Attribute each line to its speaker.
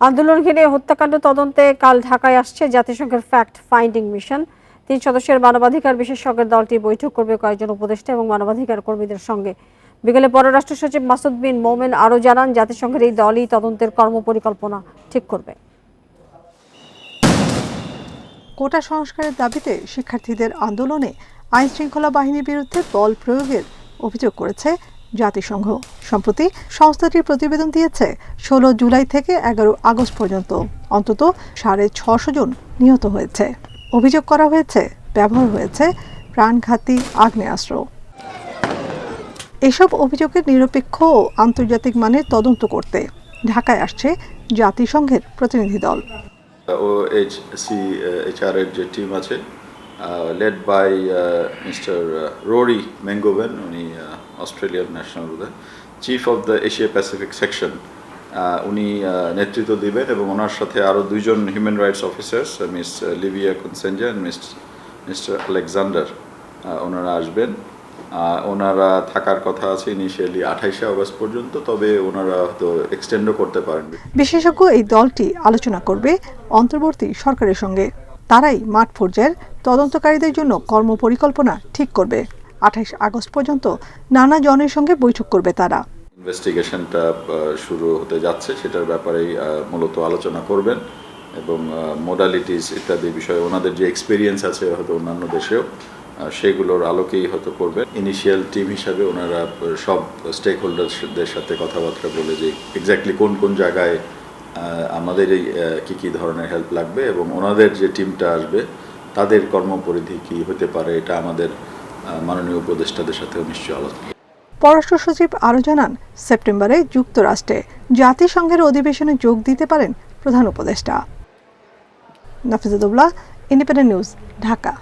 Speaker 1: আন্দোলন ঘিরে হত্যাকাণ্ড তদন্তে কাল ঢাকায় আসছে জাতিসংঘের ফ্যাক্ট ফাইন্ডিং মিশন। 3 সদস্যের মানবাধিকার বিশেষজ্ঞের দলটি বৈঠক করবে কয়েকজন উপদেষ্টা এবং মানবাধিকার কর্মীদের সঙ্গে। বিকেলে পররাষ্ট্র সচিব মাসুদ বিন মোমেন আরও জানান, জাতিসংঘের এই দলই তদন্তের কর্মপরিকল্পনা ঠিক করবে।
Speaker 2: কোটা সংস্কারের দাবিতে শিক্ষার্থীদের আন্দোলনে আইন শৃঙ্খলা বাহিনীর বিরুদ্ধে বল প্রয়োগের অভিযোগ করেছে জাতিসংঘ। সম্প্রতি সংস্থাটির প্রতিবেদন দিয়েছে 16 জুলাই থেকে 11 আগস্ট পর্যন্ত অন্তত 650 জন নিহত হয়েছে। অভিযোগ করা হয়েছে ব্যবহার হয়েছে প্রাণঘাতী আগ্নেয়াস্ত্র। এসব অভিযোগের নিরপেক্ষ ও আন্তর্জাতিক মানের তদন্ত করতে ঢাকায় আসছে জাতিসংঘের প্রতিনিধি দল।
Speaker 3: OHCHR এর যে টিম আছে led by mister Rory Mungoven, উনি Australian national chief of the Asia Pacific section, উনি নেতৃত্ব দিবেন এবং ওনার সাথে আরও 2 জন human rights officers, miss Livia Consenza and mister Alexander, ওনারা আসবেন। ওনারা থাকার কথা আছে ইনিশিয়ালি 28 আগস্ট পর্যন্ত, তবে ওনারা হয়তো এক্সটেন্ডও করতে পারেন।
Speaker 2: বিশেষজ্ঞ এই দলটি আলোচনা করবে অন্তর্বর্তী সরকারের সঙ্গে। তারাই মাঠ পর্যায়ের তদন্তকারীদের জন্য কর্মপরিকল্পনা ঠিক করবে। 28 আগস্ট পর্যন্ত নানা জনের সঙ্গে বৈঠক করবে তারা।
Speaker 3: ইনভেস্টিগেশনটা শুরু হতে যাচ্ছে, সেটার ব্যাপারেই মূলত আলোচনা করবেন এবং মোডালিটিস ইত্যাদি বিষয়ে ওনাদের যে এক্সপিরিয়েন্স আছে হয়তো অন্যান্য দেশেও, সেগুলোর আলোকেই হয়তো করবেন। ইনিশিয়াল টিম হিসাবে ওনারা সব স্টেক হোল্ডারদের সাথে কথাবার্তা বলে যে এক্স্যাক্টলি কোন কোন জায়গায় আমাদের এই কী ধরনের হেল্প লাগবে এবং ওনাদের যে টিমটা আসবে তাদের কর্মপরিধি কী হতে পারে, এটা আমাদের মাননীয় উপদেষ্টাদের সাথেও নিশ্চয়ই আলোচনা।
Speaker 2: পররাষ্ট্র সচিব আরও জানান, সেপ্টেম্বরে যুক্তরাষ্ট্রে জাতিসংঘের অধিবেশনে যোগ দিতে পারেন প্রধান উপদেষ্টা। নাফিজুদ্দৌলা, ইন্ডিপেন্ডেন্ট নিউজ, ঢাকা।